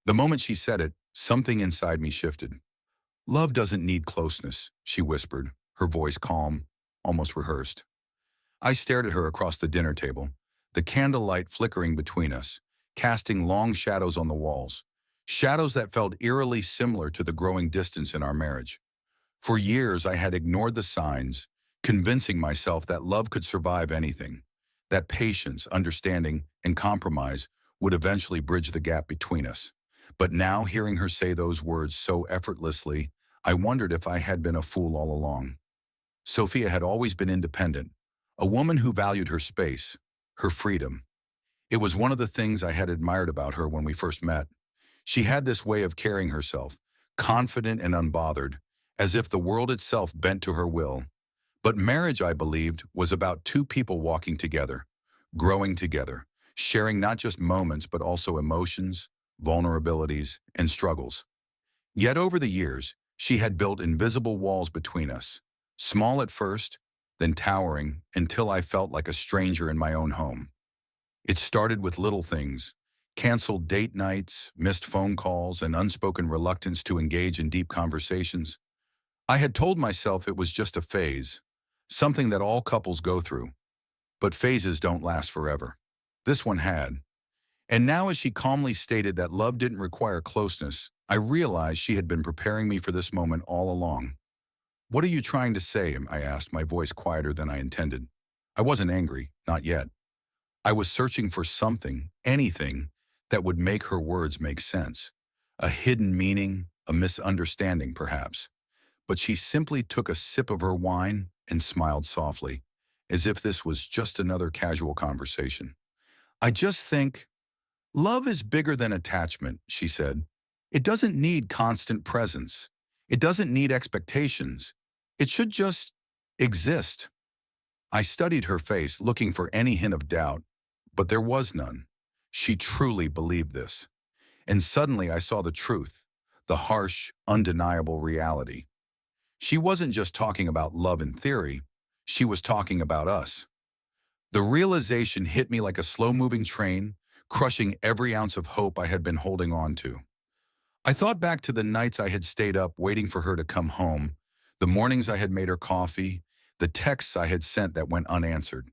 The moment she said it, something inside me shifted. Love doesn't need closeness, she whispered, her voice calm, almost rehearsed. I stared at her across the dinner table, the candlelight flickering between us, casting long shadows on the walls, shadows that felt eerily similar to the growing distance in our marriage. For years, I had ignored the signs, convincing myself that love could survive anything, that patience, understanding, and compromise would eventually bridge the gap between us. But now, hearing her say those words so effortlessly, I wondered if I had been a fool all along. Sophia had always been independent, a woman who valued her space, her freedom. It was one of the things I had admired about her when we first met. She had this way of carrying herself, confident and unbothered, as if the world itself bent to her will. But marriage, I believed, was about two people walking together, growing together, sharing not just moments but also emotions, vulnerabilities, and struggles. Yet over the years, she had built invisible walls between us, small at first, then towering until I felt like a stranger in my own home. It started with little things, canceled date nights, missed phone calls, and unspoken reluctance to engage in deep conversations. I had told myself it was just a phase, something that all couples go through. But phases don't last forever. This one had. And now, as she calmly stated that love didn't require closeness, I realized she had been preparing me for this moment all along. "What are you trying to say?" I asked, my voice quieter than I intended. I wasn't angry, not yet. I was searching for something, anything, that would make her words make sense. A hidden meaning, a misunderstanding, perhaps. But she simply took a sip of her wine and smiled softly, as if this was just another casual conversation. "I just think love is bigger than attachment," she said. "It doesn't need constant presence. It doesn't need expectations. It should just exist." I studied her face, looking for any hint of doubt, but there was none. She truly believed this. And suddenly I saw the truth, the harsh, undeniable reality. She wasn't just talking about love in theory, she was talking about us. The realization hit me like a slow-moving train, crushing every ounce of hope I had been holding on to. I thought back to the nights I had stayed up waiting for her to come home, the mornings I had made her coffee, the texts I had sent that went unanswered.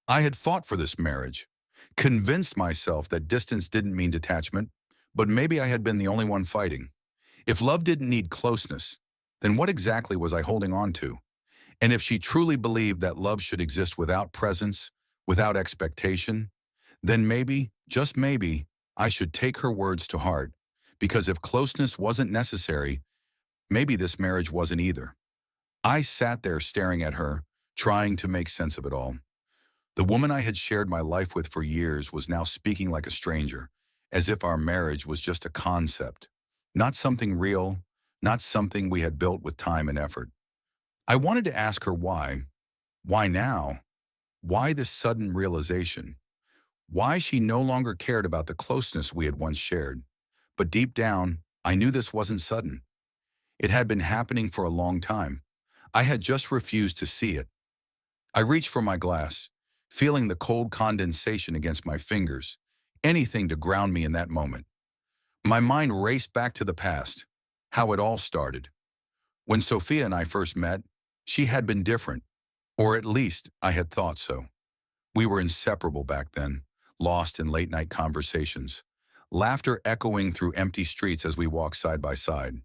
I had fought for this marriage, convinced myself that distance didn't mean detachment, but maybe I had been the only one fighting. If love didn't need closeness, then what exactly was I holding on to? And if she truly believed that love should exist without presence, without expectation, then maybe, just maybe, I should take her words to heart. Because if closeness wasn't necessary, maybe this marriage wasn't either. I sat there staring at her, trying to make sense of it all. The woman I had shared my life with for years was now speaking like a stranger, as if our marriage was just a concept, not something real, not something we had built with time and effort. I wanted to ask her why. Why now? Why this sudden realization? Why she no longer cared about the closeness we had once shared. But deep down, I knew this wasn't sudden. It had been happening for a long time. I had just refused to see it. I reached for my glass, feeling the cold condensation against my fingers, anything to ground me in that moment. My mind raced back to the past, how it all started. When Sophia and I first met, she had been different, or at least I had thought so. We were inseparable back then, lost in late-night conversations, laughter echoing through empty streets as we walked side by side.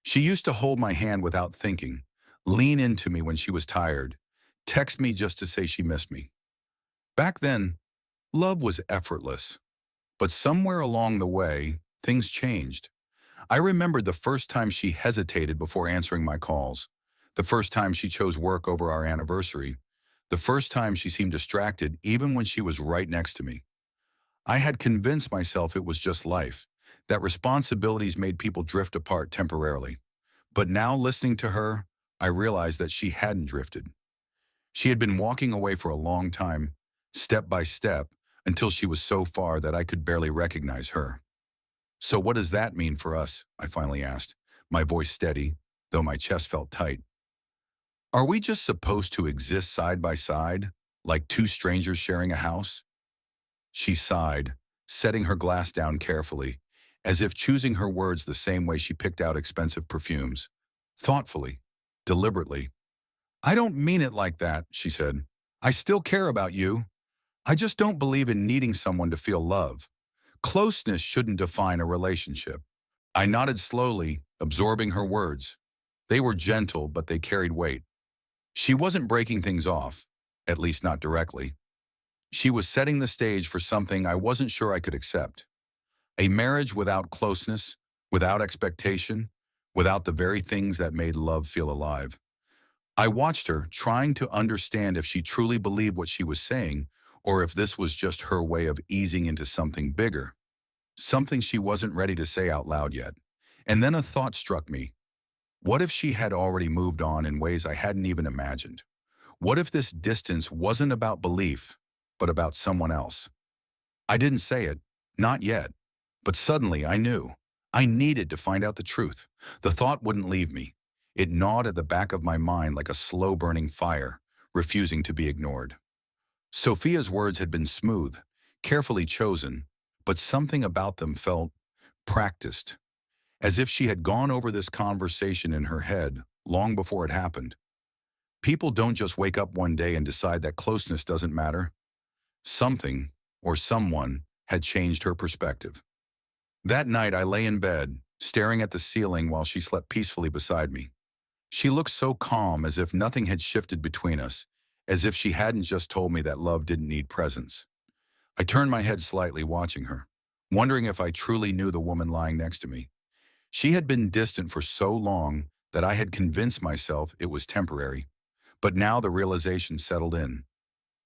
She used to hold my hand without thinking, lean into me when she was tired, text me just to say she missed me. Back then, love was effortless. But somewhere along the way, things changed. I remembered the first time she hesitated before answering my calls, the first time she chose work over our anniversary, the first time she seemed distracted even when she was right next to me. I had convinced myself it was just life, that responsibilities made people drift apart temporarily. But now, listening to her, I realized that she hadn't drifted. She had been walking away for a long time, step by step, until she was so far that I could barely recognize her. "So what does that mean for us?" I finally asked, my voice steady, though my chest felt tight. "Are we just supposed to exist side by side, like two strangers sharing a house?" She sighed, setting her glass down carefully, as if choosing her words the same way she picked out expensive perfumes. Thoughtfully, deliberately. "I don't mean it like that," she said. "I still care about you. I just don't believe in needing someone to feel love. Closeness shouldn't define a relationship." I nodded slowly, absorbing her words. They were gentle, but they carried weight. She wasn't breaking things off, at least not directly. She was setting the stage for something I wasn't sure I could accept. A marriage without closeness, without expectation, without the very things that made love feel alive. I watched her, trying to understand if she truly believed what she was saying, or if this was just her way of easing into something bigger, something she wasn't ready to say out loud yet. And then a thought struck me. What if she had already moved on in ways I hadn't even imagined? What if this distance wasn't about belief, but about someone else? I didn't say it, not yet, but suddenly I knew. I needed to find out the truth. The thought wouldn't leave me. It gnawed at the back of my mind like a slow-burning fire, refusing to be ignored. Sophia's words had been smooth, carefully chosen, but something about them felt practiced, as if she had gone over this conversation in her head long before it happened. People don't just wake up one day and decide that closeness doesn't matter. Something, or someone, had changed her perspective. That night I lay in bed, staring at the ceiling while she slept peacefully beside me. She looked so calm, as if nothing had shifted between us, as if she hadn't just told me that love didn't need presence. I turned my head slightly, watching her, wondering if I truly knew the woman lying next to me. She had been distant for so long that I had convinced myself it was temporary. But now the realization settled in.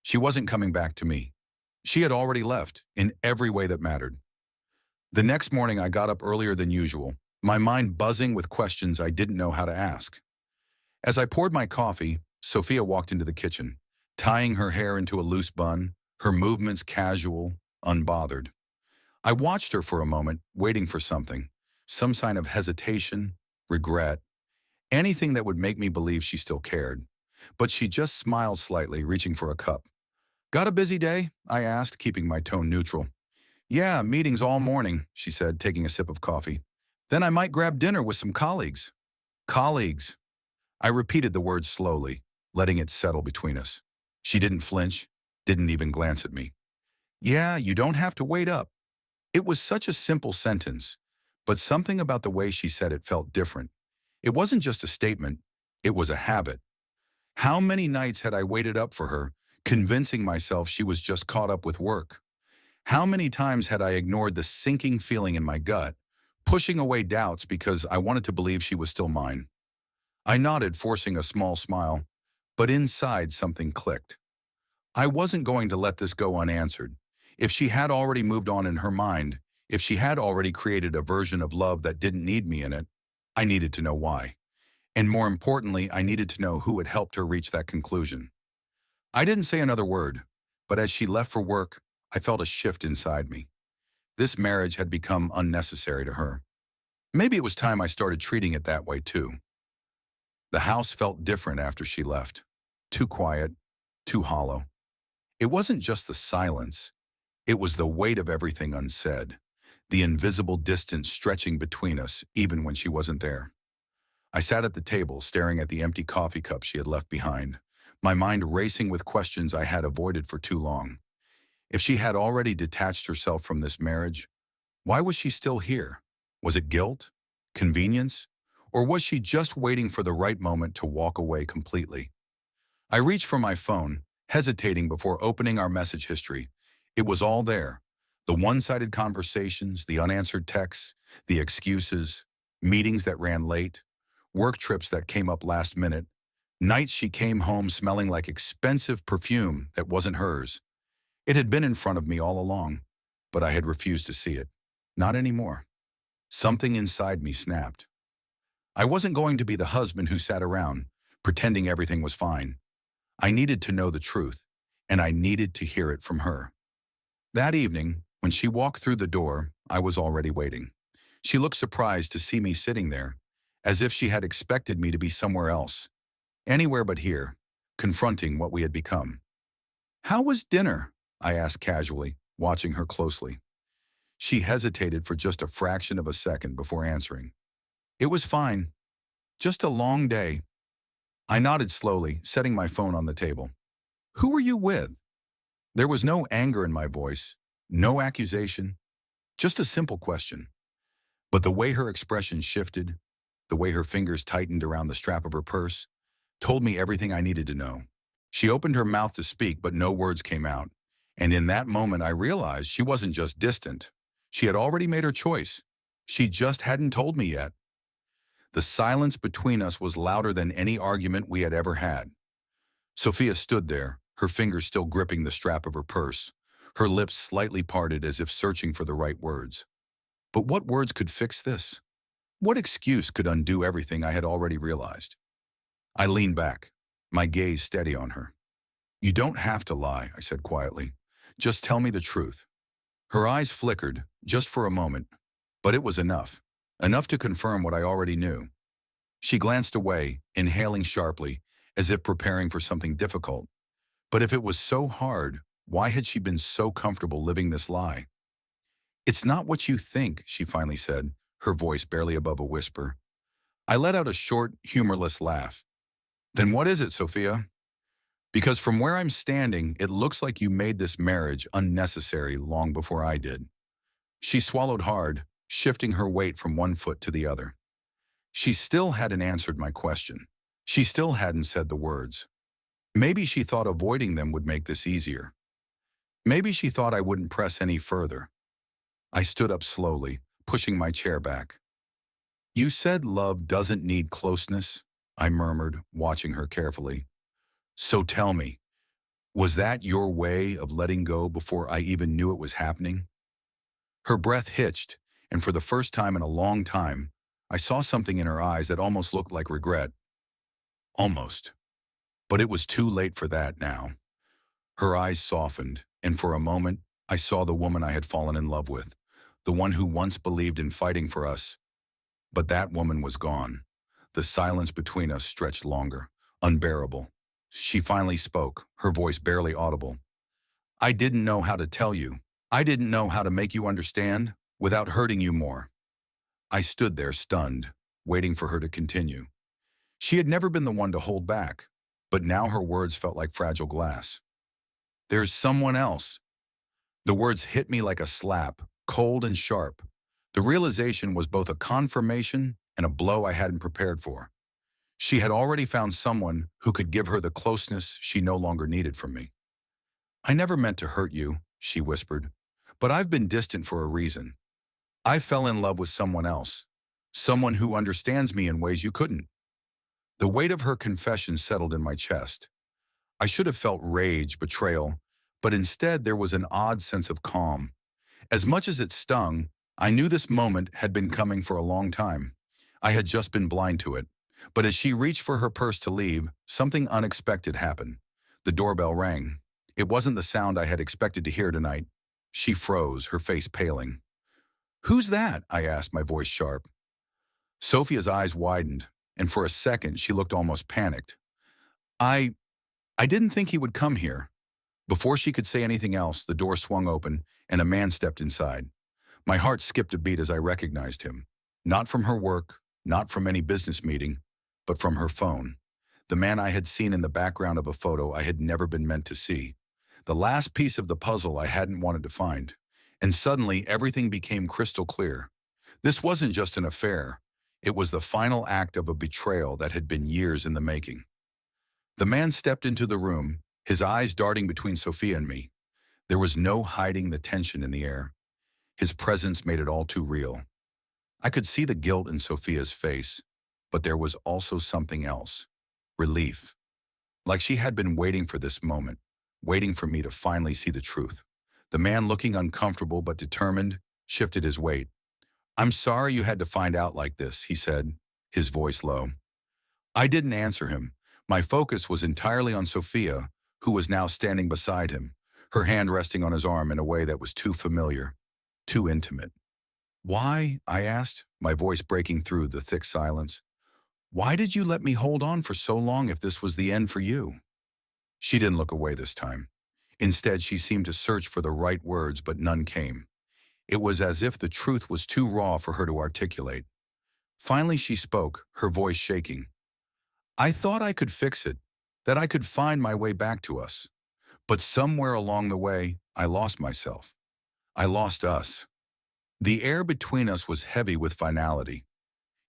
She wasn't coming back to me. She had already left, in every way that mattered. The next morning I got up earlier than usual, my mind buzzing with questions I didn't know how to ask. As I poured my coffee, Sophia walked into the kitchen, tying her hair into a loose bun, her movements casual, unbothered. I watched her for a moment, waiting for something, some sign of hesitation, regret, anything that would make me believe she still cared. But she just smiled slightly, reaching for a cup. "Got a busy day?" I asked, keeping my tone neutral. "Yeah, meetings all morning," she said, taking a sip of coffee. "Then I might grab dinner with some colleagues." Colleagues. I repeated the word slowly, letting it settle between us. She didn't flinch, didn't even glance at me. "Yeah, you don't have to wait up." It was such a simple sentence, but something about the way she said it felt different. It wasn't just a statement, it was a habit. How many nights had I waited up for her, convincing myself she was just caught up with work? How many times had I ignored the sinking feeling in my gut, pushing away doubts because I wanted to believe she was still mine? I nodded, forcing a small smile, but inside something clicked. I wasn't going to let this go unanswered. If she had already moved on in her mind, if she had already created a version of love that didn't need me in it, I needed to know why. And more importantly, I needed to know who had helped her reach that conclusion. I didn't say another word, but as she left for work, I felt a shift inside me. This marriage had become unnecessary to her. Maybe it was time I started treating it that way too. The house felt different after she left. Too quiet, too hollow. It wasn't just the silence. It was the weight of everything unsaid, the invisible distance stretching between us even when she wasn't there. I sat at the table, staring at the empty coffee cup she had left behind, my mind racing with questions I had avoided for too long. If she had already detached herself from this marriage, why was she still here? Was it guilt? Convenience? Or was she just waiting for the right moment to walk away completely? I reached for my phone, hesitating before opening our message history. It was all there. The one-sided conversations, the unanswered texts, the excuses, meetings that ran late, work trips that came up last minute, nights she came home smelling like expensive perfume that wasn't hers. It had been in front of me all along, but I had refused to see it. Not anymore. Something inside me snapped. I wasn't going to be the husband who sat around, pretending everything was fine. I needed to know the truth, and I needed to hear it from her. That evening, when she walked through the door, I was already waiting. She looked surprised to see me sitting there, as if she had expected me to be somewhere else, anywhere but here, confronting what we had become. "How was dinner?" I asked casually, watching her closely. She hesitated for just a fraction of a second before answering. It was fine. Just a long day. I nodded slowly, setting my phone on the table. Who were you with? There was no anger in my voice, no accusation, just a simple question. But the way her expression shifted, the way her fingers tightened around the strap of her purse, told me everything I needed to know. She opened her mouth to speak, but no words came out. And in that moment, I realized she wasn't just distant. She had already made her choice. She just hadn't told me yet. The silence between us was louder than any argument we had ever had. Sophia stood there, her fingers still gripping the strap of her purse, her lips slightly parted as if searching for the right words. But what words could fix this? What excuse could undo everything I had already realized? I leaned back, my gaze steady on her. You don't have to lie, I said quietly. Just tell me the truth. Her eyes flickered, just for a moment, but it was enough. Enough to confirm what I already knew. She glanced away, inhaling sharply, as if preparing for something difficult. But if it was so hard, why had she been so comfortable living this lie? It's not what you think, she finally said, her voice barely above a whisper. I let out a short, humorless laugh. Then what is it, Sophia? Because from where I'm standing, it looks like you made this marriage unnecessary long before I did. She swallowed hard, shifting her weight from one foot to the other. She still hadn't answered my question. She still hadn't said the words. Maybe she thought avoiding them would make this easier. Maybe she thought I wouldn't press any further. I stood up slowly, pushing my chair back. You said love doesn't need closeness, I murmured, watching her carefully. So tell me, was that your way of letting go before I even knew it was happening? Her breath hitched, and for the first time in a long time, I saw something in her eyes that almost looked like regret. Almost. But it was too late for that now. Her eyes softened, and for a moment, I saw the woman I had fallen in love with, the one who once believed in fighting for us. But that woman was gone. The silence between us stretched longer, unbearable. She finally spoke, her voice barely audible. I didn't know how to tell you. I didn't know how to make you understand without hurting you more. I stood there stunned, waiting for her to continue. She had never been the one to hold back, but now her words felt like fragile glass. There's someone else. The words hit me like a slap, cold and sharp. The realization was both a confirmation and a blow I hadn't prepared for. She had already found someone who could give her the closeness she no longer needed from me. I never meant to hurt you, she whispered, but I've been distant for a reason. I fell in love with someone else, someone who understands me in ways you couldn't. The weight of her confession settled in my chest. I should have felt rage, betrayal, but instead there was an odd sense of calm. As much as it stung, I knew this moment had been coming for a long time. I had just been blind to it. But as she reached for her purse to leave, something unexpected happened. The doorbell rang. It wasn't the sound I had expected to hear tonight. She froze, her face paling. Who's that? I asked, my voice sharp. Sophia's eyes widened, and for a second she looked almost panicked. I didn't think he would come here. Before she could say anything else, the door swung open, and a man stepped inside. My heart skipped a beat as I recognized him. Not from her work, not from any business meeting, but from her phone. The man I had seen in the background of a photo I had never been meant to see. The last piece of the puzzle I hadn't wanted to find. And suddenly, everything became crystal clear. This wasn't just an affair. It was the final act of a betrayal that had been years in the making. The man stepped into the room, his eyes darting between Sophia and me. There was no hiding the tension in the air. His presence made it all too real. I could see the guilt in Sophia's face, but there was also something else. Relief. Like she had been waiting for this moment, waiting for me to finally see the truth. The man, looking uncomfortable but determined, shifted his weight. I'm sorry you had to find out like this, he said, his voice low. I didn't answer him. My focus was entirely on Sophia, who was now standing beside him, her hand resting on his arm in a way that was too familiar, too intimate. Why? I asked, my voice breaking through the thick silence. Why did you let me hold on for so long if this was the end for you? She didn't look away this time. Instead, she seemed to search for the right words, but none came. It was as if the truth was too raw for her to articulate. Finally, she spoke, her voice shaking. I thought I could fix it, that I could find my way back to us. But somewhere along the way, I lost myself. I lost us. The air between us was heavy with finality.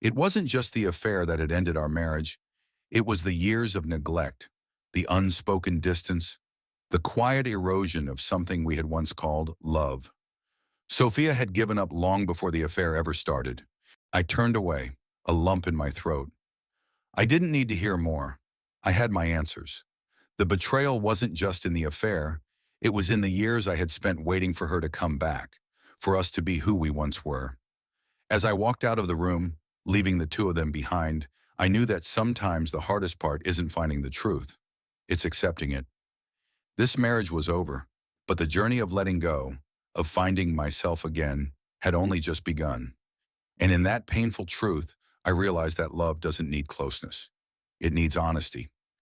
It wasn't just the affair that had ended our marriage. It was the years of neglect, the unspoken distance, the quiet erosion of something we had once called love. Sophia had given up long before the affair ever started. I turned away, a lump in my throat. I didn't need to hear more. I had my answers. The betrayal wasn't just in the affair. It was in the years I had spent waiting for her to come back, for us to be who we once were. As I walked out of the room, leaving the two of them behind, I knew that sometimes the hardest part isn't finding the truth. It's accepting it. This marriage was over, but the journey of letting go, of finding myself again, had only just begun. And in that painful truth, I realized that love doesn't need closeness. It needs honesty.